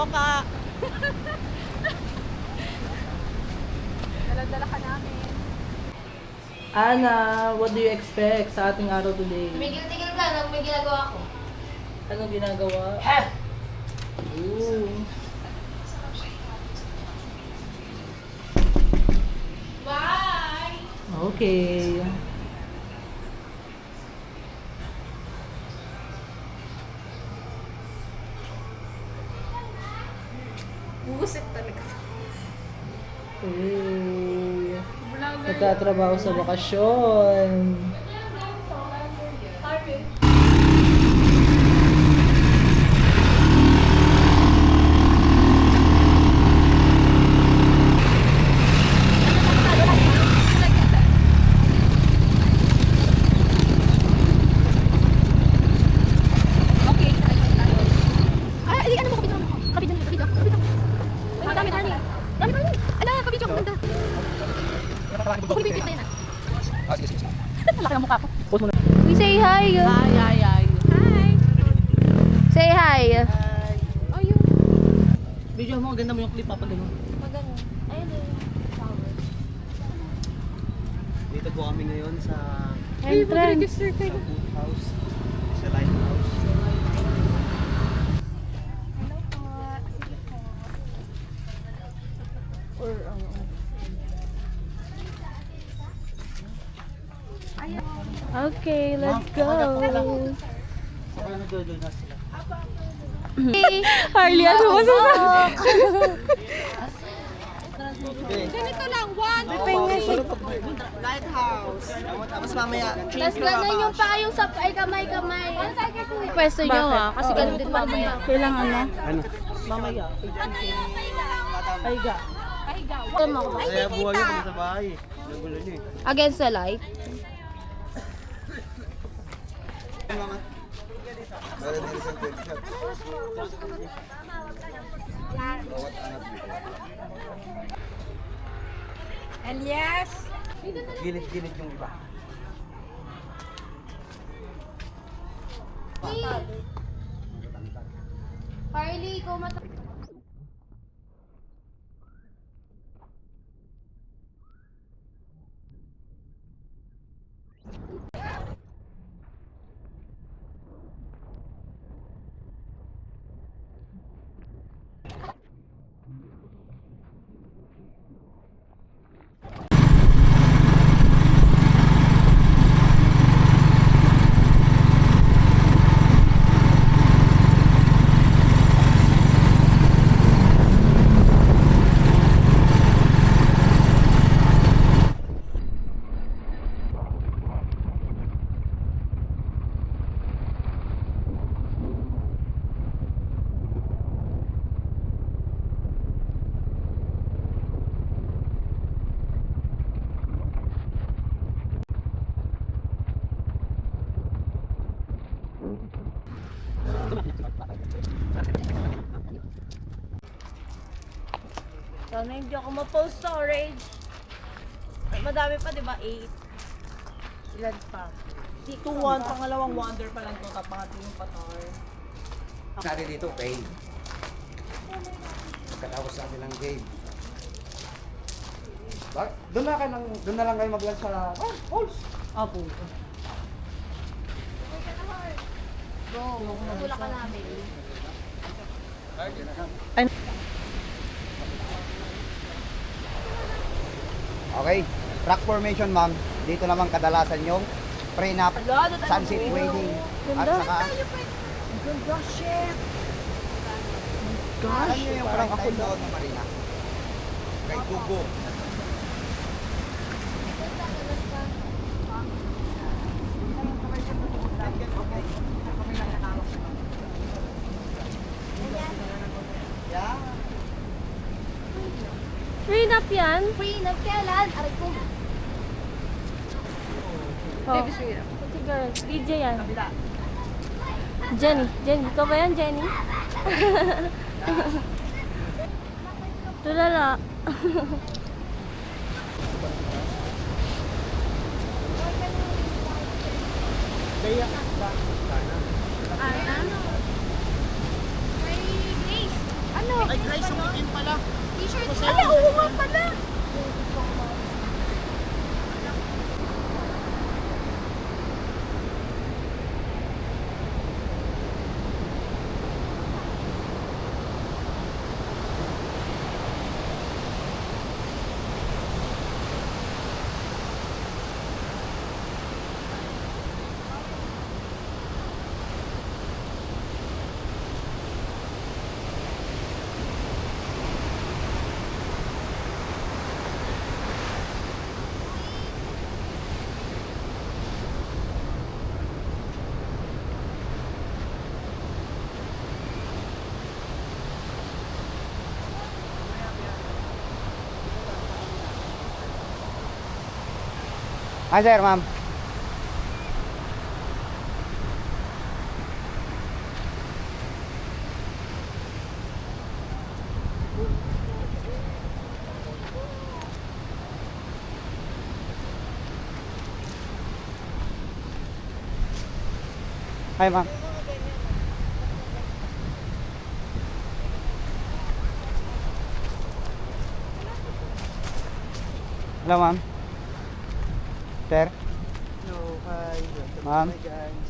Loka. Dala-dala ka namin. Ana, what do you expect sa ating araw today? Tigil-tigil ka, may ginagawa ko. Anong ginagawa? Ooh. Bye! Okay. Buset talaga. Ooh. Nagtatrabaho sa bakasyon. We say hi. Ay. Hi. Say hi. Ayun. Video mo, ganda mo yung clip, papa ganun. Magano. Ayun na yung flower. Dito po kami ngayon sa Mag-register kayo. boat house, sa lighthouse. Hello po. Sige po. Or, Okay, let's go. Saka nagdodo na sila. Harley, ano mo sa Ganito lang, one. Lighthouse. Tapos mamaya, Tapos ganun yung pa yung sa ay kamay-kamay. Pwesto nyo kasi ganun din mamaya. Kailangan na. Ano? mamaya. Paiga. Ito mo ba? Kaya buhay yun sa bahay. Nagulo niyo eh. Against the light. Elias. Gilid-gilid yung iba. Harley, ikaw mata... Sana hindi ako ma-post storage. Madami pa, di ba? 8. Ilan pa? 2-1, pangalawang wonder pa lang ito, tapos yung patar. Sabi dito, cave. Pagkatapos natin ng cave. Doon na lang kayo mag-lunch sa halls. Apo. Go. Tulak ka namin. Okay. Rock formation, ma'am. Dito naman kadalasan yung prenup, sunset wedding, at saka... Ganda, shit. Alam niyo yung parang ako doon na marina? Kay Gugo. Yeah. Prenup yan? Free na kailan? Aray ko. Baby sweet. Ito girl, DJ yan. Jenny, ikaw ba yan, Jenny? Tulala. Ano? May Grace. Ano? Ay, guys, sumitin pala. T-shirt. Ala, oo nga pala. Hi sir, ma'am. Hi ma'am. Hello ma'am. Sir. No, hi. Ma'am. Hi, guys.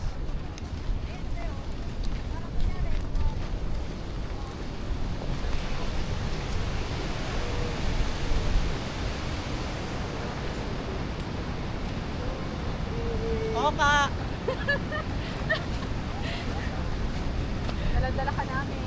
Oka! Dala-dala ka namin.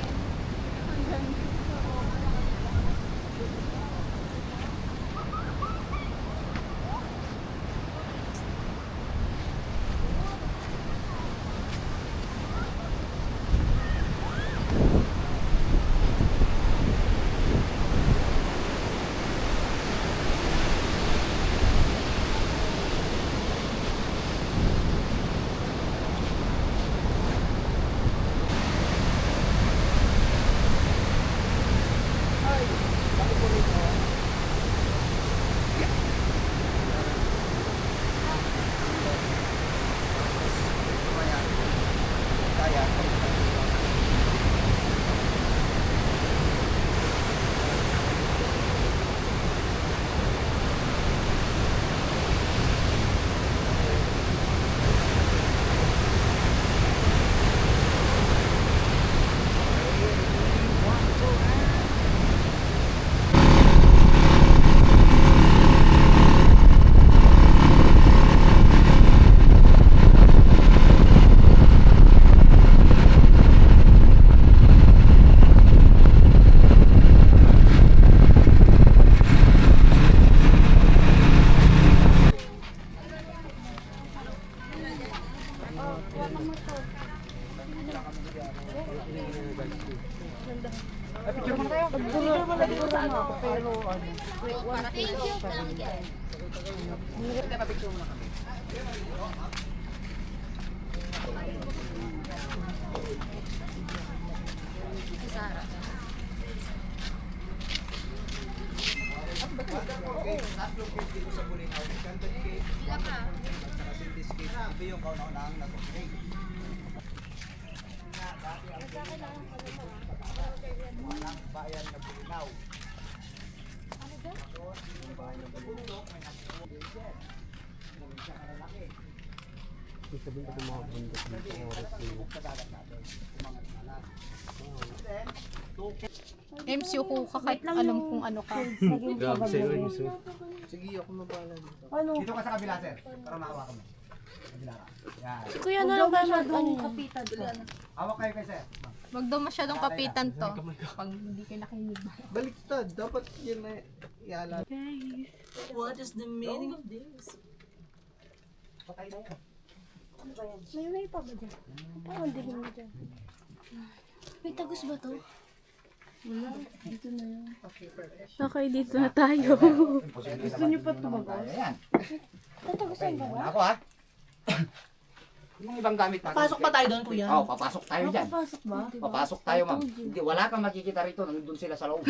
MC ko kahit alam kung ano ka. Sige, ako mabala dito. Dito ka sa kabila sir. Para makawakan mo. Kabila ka. Yan. Kuya na lang tayo kapitan to. Hawak kayo kay sir. Wag daw masyadong kapitan to. Pag hindi kayo nakinig. Baliktad. Dapat yun na iala. What is the meaning of this? Patay na yan. May pa ba dyan? Ang dilim na dyan. May tagos ba to? Okay, dito na tayo. Gusto niyo pa tumagal? Ayan. Tatagosan ba ba? Ako ha. Yung ibang gamit natin. Pasok pa tayo doon, kuya. Oo, papasok tayo dyan. Pasok ba? Papasok tayo, ma'am. Hindi, wala kang makikita rito. Nandun sila sa loob.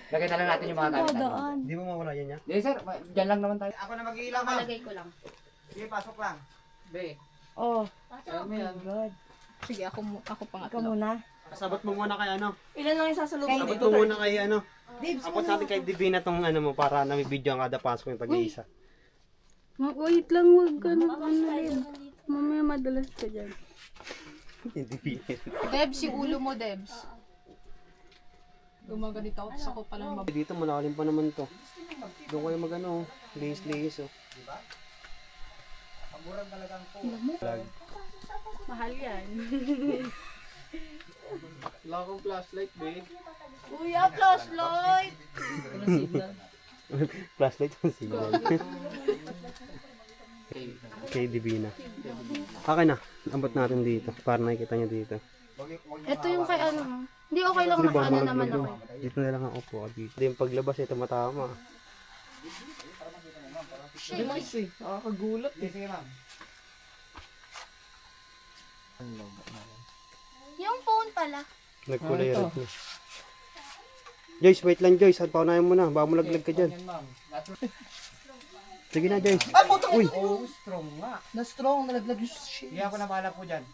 Lagay na lang natin yung mga gamit natin. Hindi mo mawala yan, ya? Hindi, sir. Dyan lang naman tayo. Ako na mag-iilaw, ma'am. Palagay ko lang. Sige, pasok lang. Be. Oh, Alam mo yan. God. Sige, ako Ikaw pangatlo. muna. Kasabot mo muna kay ano. Ilan lang yung sasalubong Sabot dito? mo muna kay ano. Abot natin kay Divina tong ano mo para na may video ang kada pasok yung tag-iisa. Wait lang, wag ka na. Mamaya madalas ka dyan. Divina. Debs, yung ulo mo, Debs. Gumaganit ako, tapos ako palang mab... Dito malalim pa naman to. Doon kayo magano, lihis-lihis oh. Mahal yan. Wala akong flashlight, babe. Kuya, flashlight! Flashlight ang signal. Kay Divina. Okay na, abot natin dito para nakikita nyo dito. Ito yung kay ano. Hindi, okay lang na ano naman ako. Dito na lang ang upo dito. Hindi yung paglabas ito matama. Bilis eh. Nakakagulat eh. Sige ma'am. Yung phone pala. Nagkulay red na. Joyce, wait lang Joyce. At paunayan mo na. Baka mo laglag ka dyan. Sige na Joyce. Ay, puto! Uy! Oh, strong nga. Na strong, nalaglag yung shit. Hindi ako na bahala po dyan.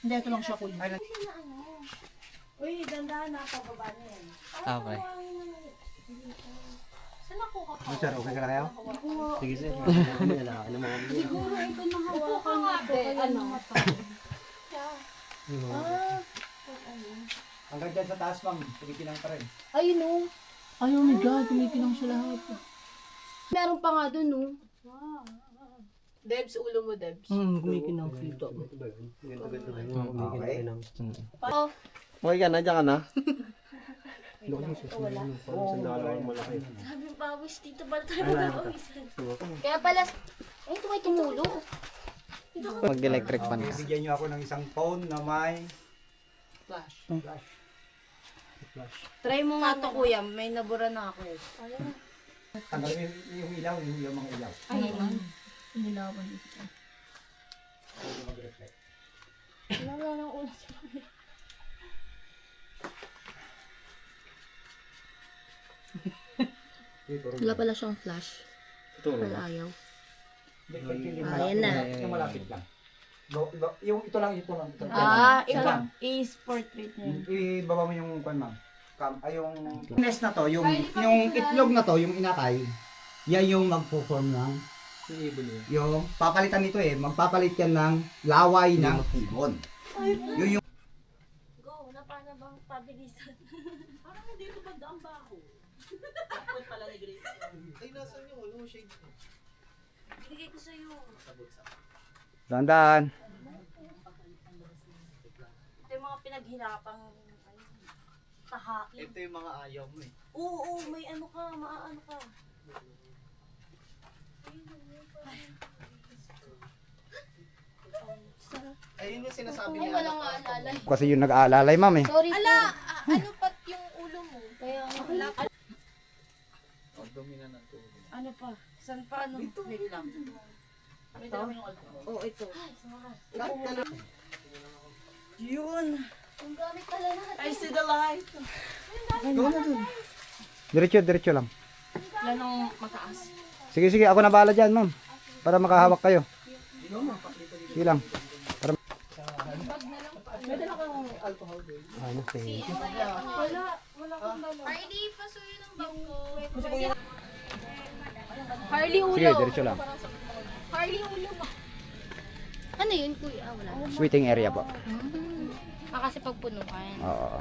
Hindi, ito lang siya kuya. Uy, dandahan na ako, baba na yan. Okay. Saan ako ka? Sir, okay ka na kayo? Sige sir. Ano na lang. Ano mga Siguro ito na hawakan nato. Ano? Hanggang dyan sa taas ma'am, tumitinang pa rin. Ayun o. Ay, oh my God, tumitinang siya lahat. Meron pa nga dun o. Debs, ulo mo, Debs. Kumikinang kita. Okay. Oh, Okay ka na, dyan ka na. Wala. Malaki. Sabi pawis dito ba tayo magpawisan? kaya pala. Ay, ito may tumulo. Mag-electric fan ka. Bibigyan nyo ako ng isang phone na may Flash. Try mo nga to, kuya. May nabura na ako eh. tanggalin yung ilaw, yung mga ilaw. Inilawan ito. Mag-reflect. Wala nang ulo sa Wala pala siyang flash. Ito. Wala ayaw. Ayan na. Yung malapit lang. Yung ito lang. Ito ito lang. is portrait niya. Ibaba mo yung pan ma'am. Yung nest na to, yung itlog na to, yung inatay, yan yung magpo-form ng yung papalitan nito magpapalit yan ng laway ng ibon. Yun yung Go, na paano bang pabilisan? Parang hindi ko banda ang baho. Ay, nasan yung ano, shade? Bigay ko sa'yo. dandan. Ito yung mga pinaghirapang tahakin. Ito yung mga ayaw mo eh. Oo, may ano ka, maaano ka. Ayun yung sinasabi Ay, walang aalala. Kasi yung nag-aalalay ma'am Sorry. Ala, ano pat yung ulo mo? Kaya Ano pa? Saan pa? Ano? Wait lang. Ito? Oo, ito. Yun. ang gamit pala natin. I see the light. Diretso lang. Lanong mataas. Sige, ako na bahala dyan ma'am. Para makahawak kayo. Sige lang. Ano, thank you. Harley, pasuyo ng bangko. Harley ulo. Sige, diretso lang. Harley ulo mo. Ano yun, kuya? Wala. Sweeting area po. Kasi pagpunuan. Oo.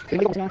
Sige, kasi na.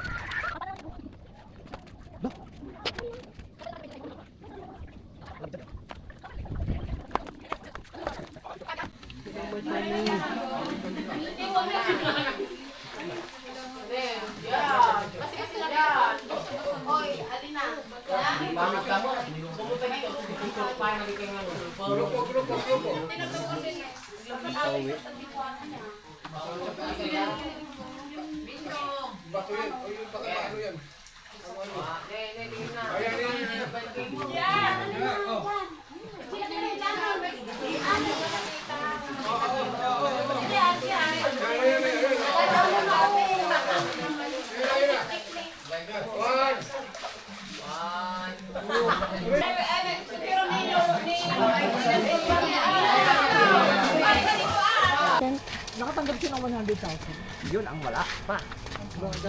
portion ng 100,000. Yun ang wala pa.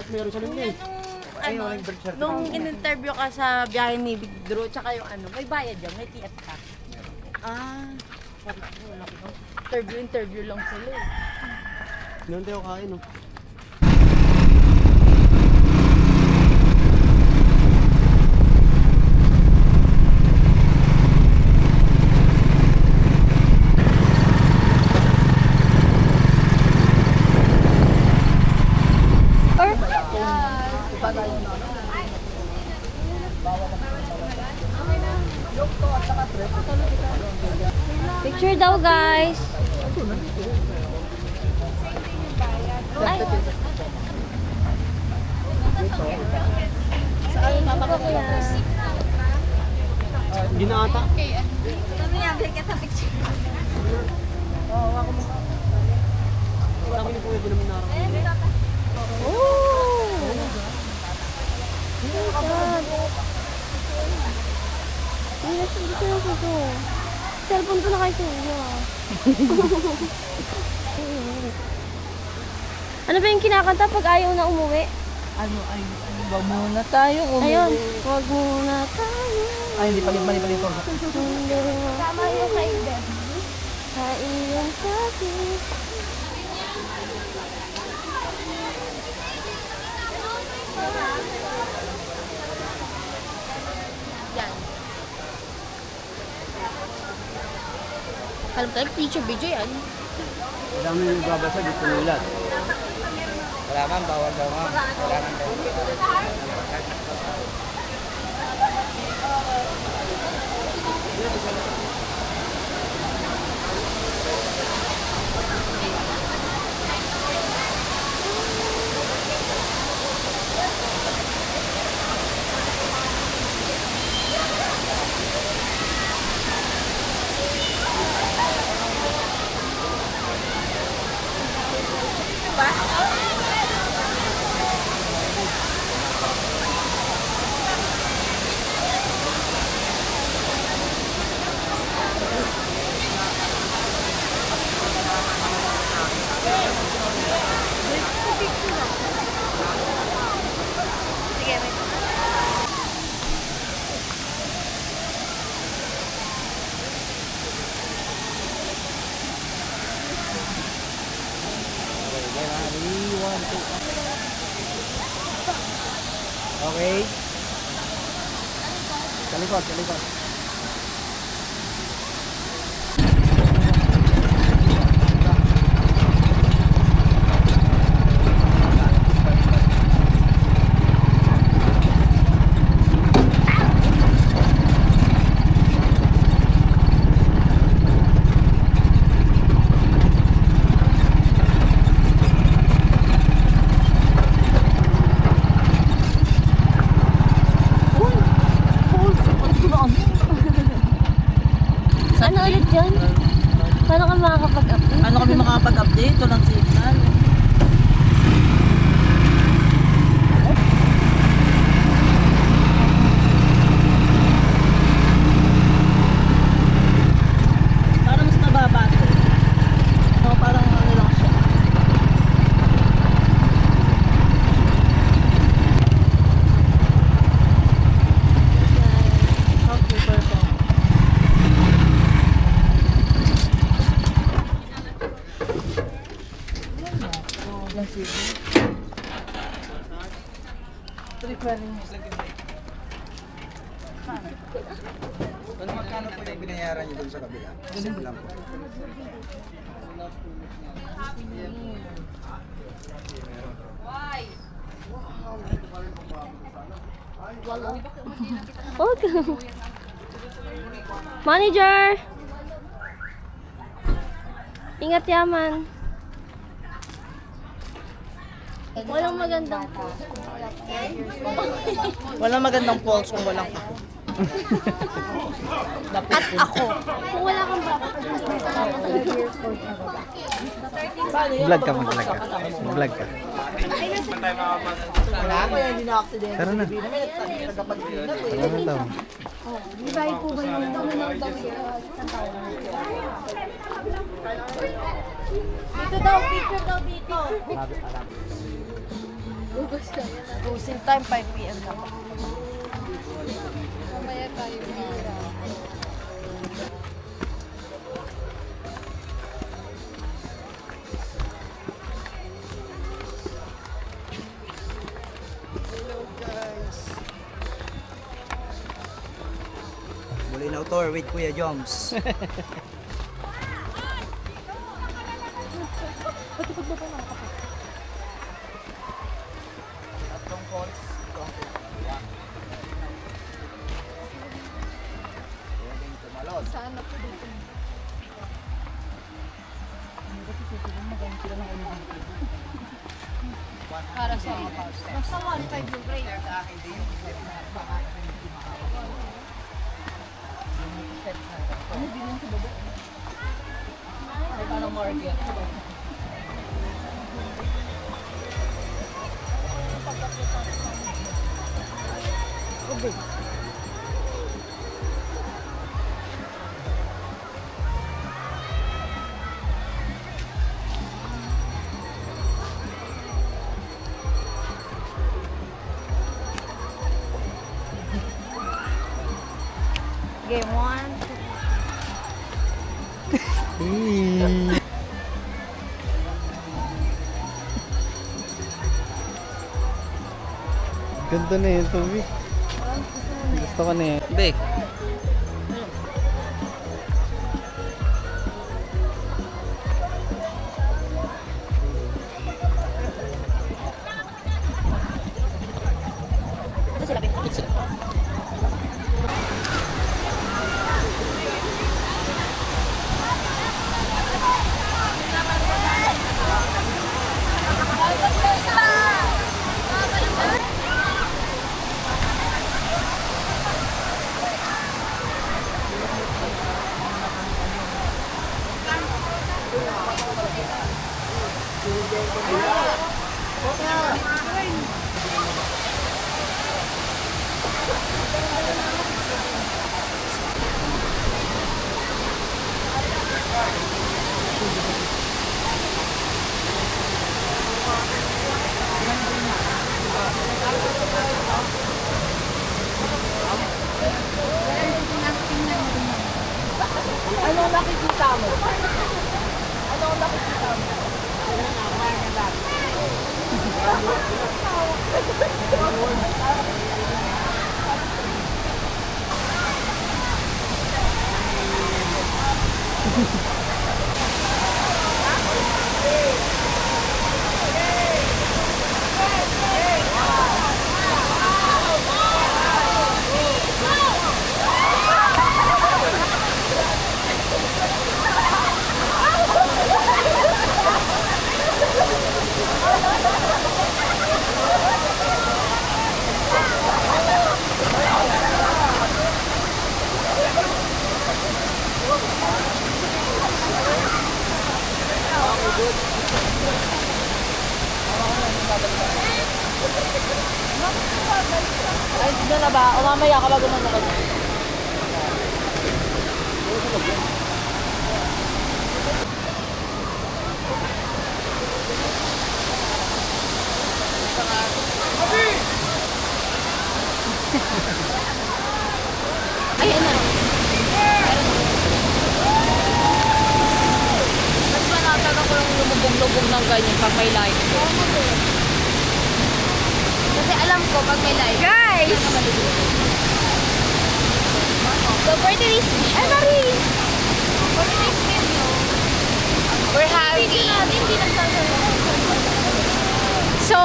Meron sa linyo eh. Nung in-interview ka sa biyahe ni Big Drew, tsaka yung ano, may bayad yan, may TF ka. Wala ko. Interview lang sila eh. Noon tayo kain, no? Picture daw, guys. Ay. Saan pa kaya? Ginaata. Sabi niya, bigyan kita picture. Kami ni Kuya, di namin narang. Oh! Dito na ito. Cellphone ko na kayo siya. Ano ba yung kinakanta pag ayaw na umuwi? Wag muna tayong umuwi. Ayun, wag muna tayo. Ay, hindi mali ko. Tama yung kay Deb. Sa iyong sakit. Yan. Alam tayo, picture video yan. Dami yung babasa dito nulat. Wala man, bawal daw nga. Wala man daw. Okay. Sa likod, sa likod. Ano ulit yun? Paano ka makakapag-upload? Ano kami makakapag-update? Walang signal. Parang mas nababa ito. No, parang ano lang siya. Okay, perfect. Magkano po yung binayaran niyo dun sa kabila? Simple lang po. Okay. Manager! Ingat yaman. Walang magandang Walang magandang pulse kung walang At ako. Kung wala kang baba, Paano yan? Vlog ka, mag-vlog ka. Vlog ka. Wala ko yan, hindi na accident. Tara na. May nagkapag-inat eh. Tara na daw. di ba po ba yung dami ng dami? Dito daw, picture daw dito. Closing time, 5 p.m. na. Mamaya tayo. Muli na tour with Kuya Joms. Para sa mga Basta 1.5 yung break. Parang market. Game 1. Ganda na yun, Toby. Gusto ko na yun. Be. Anong nakikita mo? Anong nakikita mo? Ay, dito na ba? O mamaya ka ba gumano ka? Ay, ano? Mas manatag ako yung lumubog-lubog ng ganyan pag may live ko. Kasi alam ko pag may live. Guys! So for today's video, Marie! For today's video, We're having... hindi So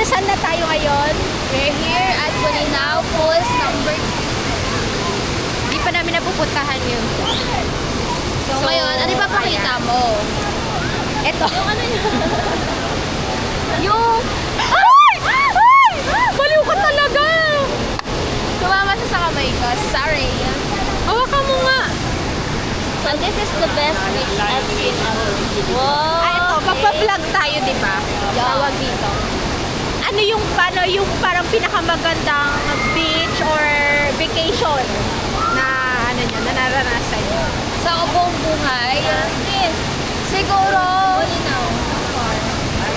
nasaan na tayo ngayon? We're here at Bolinao Falls number 2. Hindi pa namin napupuntahan yun. So ngayon, ano ipapakita mo? Ito. Yung ano yun? Yung... Ay! Ay! Baliw ka talaga! Tumama siya sa kamay And this is the best beach I've been ever. Wow! Ay, ito, magpa-vlog tayo, di ba? Tawag dito. Ano yung, paano yung parang pinakamagandang beach or vacation na, ano nyo, na naranasan nyo? Sa buong buhay, siguro,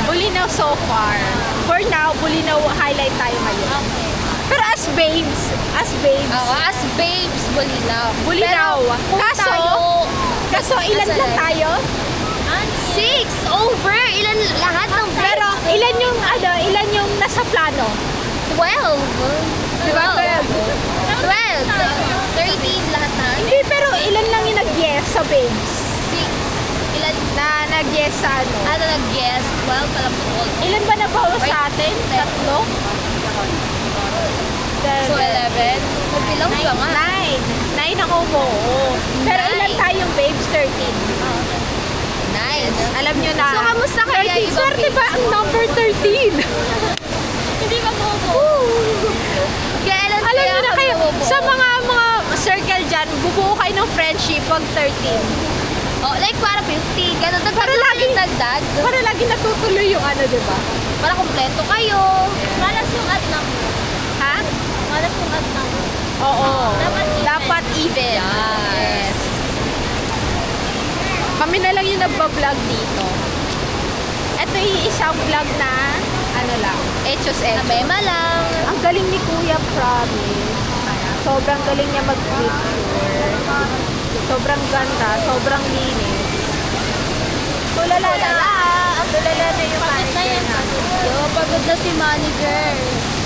Bulinaw so far. For now, Bulinaw highlight tayo ngayon. Pero as babes, as babes, Bulinaw. Bulinaw. Pero kung Kaso ilan nasa lang live? tayo? 6 over, ilan lahat ng babes? Pero ilan yung nasa plano? 12. Diba? 12. 13 lahat na. Hindi, pero ilan lang yung nag-yes sa babes? 6. Ilan? Na nag-yes sa ano? Ano nag-guess? 12 pala po. Ilan ba nabawas sa atin? 3? So 11. Magbilang ka nga. 9 ako mo. Pero ilan tayong babes? 13. 9. Alam nyo na. So, kamusta kaya 13? ibang Swerte ba ang number 13? Hindi ka bobo. Kailan Alam kaya nyo na kami kayo, bobo? sa mga circle dyan, bubuo kayo ng friendship pag 13. Oh, like para 50. Ganun. Para laging- dagdag. Para lagi natutuloy yung ano, di ba? Para kumpleto kayo. Malas yung ad number. Ha? Malas yung ad number. Oo. Dapat even. Yes. Kami na lang yung nagbablog dito. Ito yung isang vlog na, ano lang, Echos. Mema lang. Ang galing ni Kuya, promise. Sobrang galing niya mag-picture. Sobrang ganda, sobrang linis. Tulala na yung manager natin. Yo, pagod na si manager.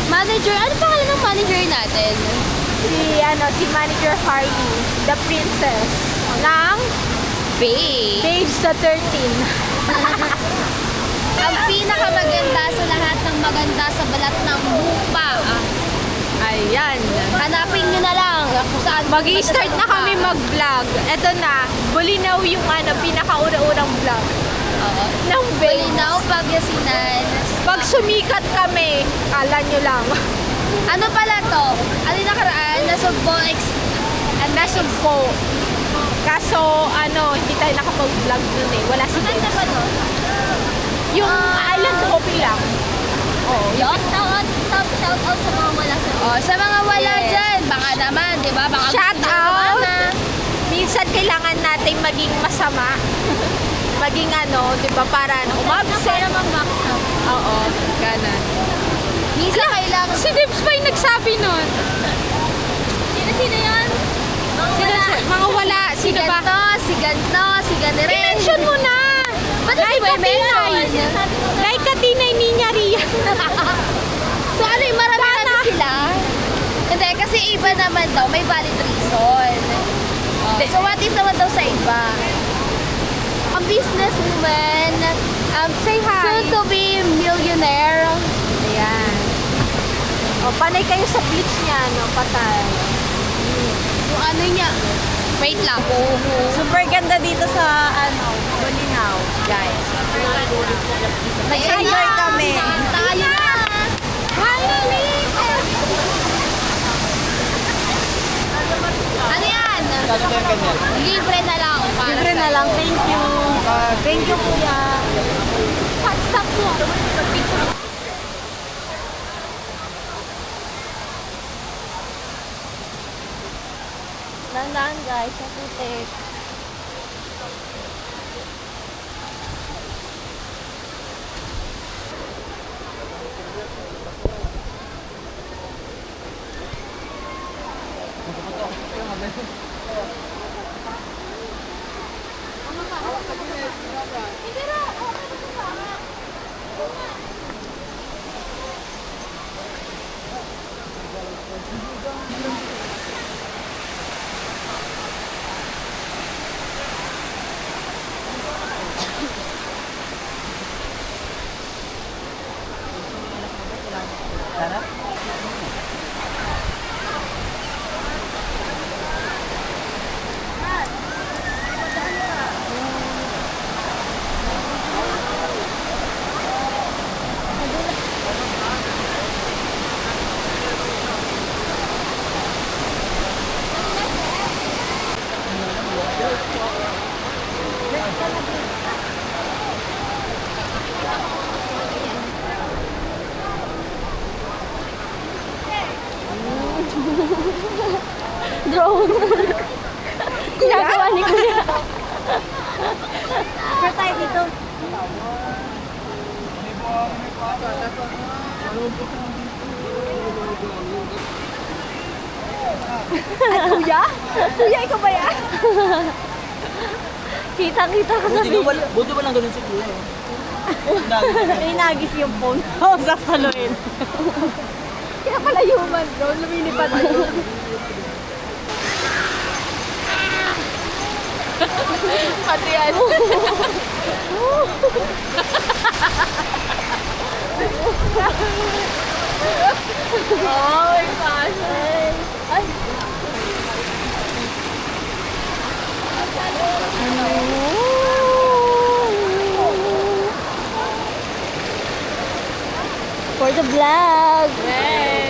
Manager, ano pangalan ng manager natin? Si Manager Harley, the princess ng Babe. Babes the 13. Ang pinakamaganda sa lahat ng maganda sa balat ng lupa. Ayan. Hanapin nyo na lang kung saan. Mag-i-start na kami mag-vlog. Ito na, Bulinaw yung pinakauna-unang vlog Oo. ng Babes. Bulinaw, Pangasinan. Pag sumikat kami, kala nyo lang. Ano pala to? Ano yung nakaraan? Nasugbo Ang nasugpo. Kaso, hindi tayo nakapag-vlog dun eh. Wala si Maganda Babes. ba to? Yung island hopping lang. Oo. Shout out sa mga wala sa sa mga wala Yes. dyan. Baka naman, di ba? Baka Shout gusto nyo out! naman na. Minsan kailangan natin maging masama. Maging di ba, para umabsent. mag-max up. Oo, ganun. Minsan kailangan. Si Debs pa yung nagsabi nun. Sino yan? Mga wala. Sino ba? Si ganto, si ganire. I-mention mo na! Ba't hindi ba i-mention? Like Katinay Niña Ria. So ano yung marami na sila? Hindi, kasi iba naman daw, may valid reason. So what if naman daw sa iba? Ang businesswoman, Say hi. soon to be millionaire. Ayan. O, panay kayo sa bleach niya, patay. Yung ano niya, wait lang. Super ganda dito sa, Bulinaw, guys. Nag-enjoy kami. Tayo na. Ano yan? Libre na lang. Libre na lang. Thank you. Thank you, kuya. Stop mo. Dandaan, guys. Sa putik. Drone. Ginagawa ni Kuya. Saan tayo dito? Ay, Kuya? Kuya, ikaw ba yan? Kita-kita ko sa Buti ba lang ganun si Kuya? Inagis yung phone. Oo, sasaluin. Kaya pala human drone, lumilipad na yun. Pati yan. Oh my gosh. Ay. For the vlog.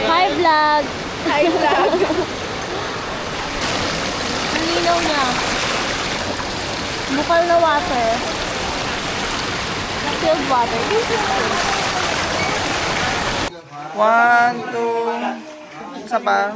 Hi vlog. Hi, vlog. Ang linaw niya. Bukal na water. Filled water. 1, 2, isa pa.